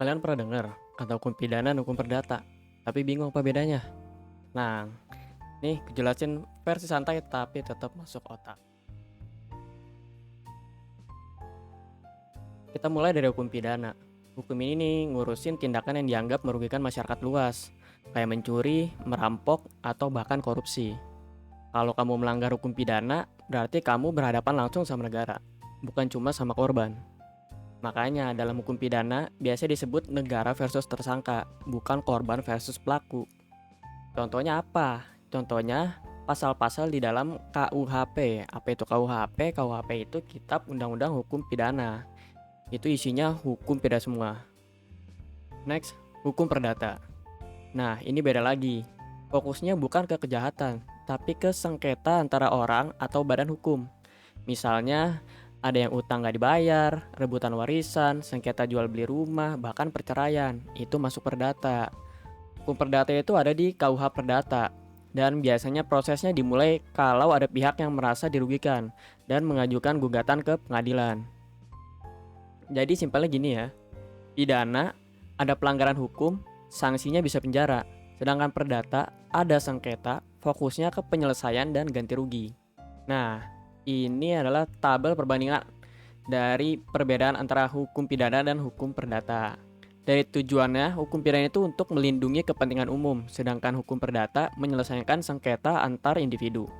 Kalian pernah dengar kata hukum pidana dan hukum perdata, tapi bingung apa bedanya? Nah, nih kejelasin versi santai tapi tetap masuk otak. Kita mulai dari hukum pidana. Hukum ini nih ngurusin tindakan yang dianggap merugikan masyarakat luas, kayak mencuri, merampok, atau bahkan korupsi. Kalau kamu melanggar hukum pidana, berarti kamu berhadapan langsung sama negara, bukan cuma sama korban. Makanya dalam hukum pidana biasanya disebut negara versus tersangka, bukan korban versus pelaku. Contohnya apa? Contohnya pasal-pasal di dalam KUHP. Apa itu KUHP? KUHP itu Kitab Undang-Undang Hukum Pidana. Itu isinya hukum pidana semua. Next, hukum perdata. Nah, ini beda lagi. Fokusnya bukan ke kejahatan, tapi ke sengketa antara orang atau badan hukum. Misalnya, ada yang utang nggak dibayar, rebutan warisan, sengketa jual beli rumah, bahkan perceraian. Itu masuk perdata. Hukum perdata itu ada di KUH Perdata. Dan biasanya prosesnya dimulai kalau ada pihak yang merasa dirugikan dan mengajukan gugatan ke pengadilan. Jadi simpelnya gini ya, pidana ada pelanggaran hukum, sanksinya bisa penjara. Sedangkan perdata ada sengketa, fokusnya ke penyelesaian dan ganti rugi. Nah, ini adalah tabel perbandingan dari perbedaan antara hukum pidana dan hukum perdata. Dari tujuannya, hukum pidana itu untuk melindungi kepentingan umum, sedangkan hukum perdata menyelesaikan sengketa antar individu.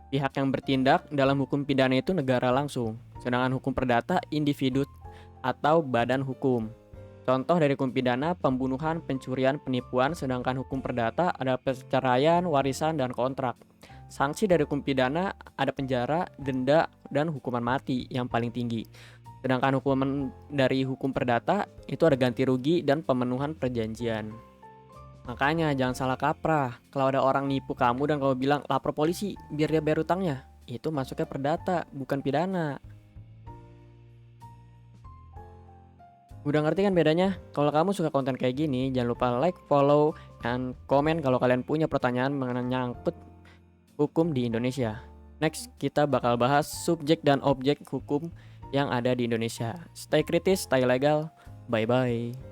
Pihak yang bertindak dalam hukum pidana itu negara langsung, sedangkan hukum perdata individu atau badan hukum. Contoh dari hukum pidana, pembunuhan, pencurian, penipuan, sedangkan hukum perdata ada perceraian, warisan, dan kontrak. Sanksi dari hukum pidana ada penjara, denda, dan hukuman mati yang paling tinggi. Sedangkan hukuman dari hukum perdata itu ada ganti rugi dan pemenuhan perjanjian. Makanya jangan salah kaprah. Kalau ada orang nipu kamu dan kamu bilang lapor polisi biar dia bayar utangnya, itu masuknya perdata, bukan pidana. Udah ngerti kan bedanya? Kalau kamu suka konten kayak gini, jangan lupa like, follow, dan komen kalau kalian punya pertanyaan mengenai nyangkut hukum di Indonesia. Next, kita bakal bahas subjek dan objek hukum yang ada di Indonesia. Stay kritis, stay legal. Bye-bye.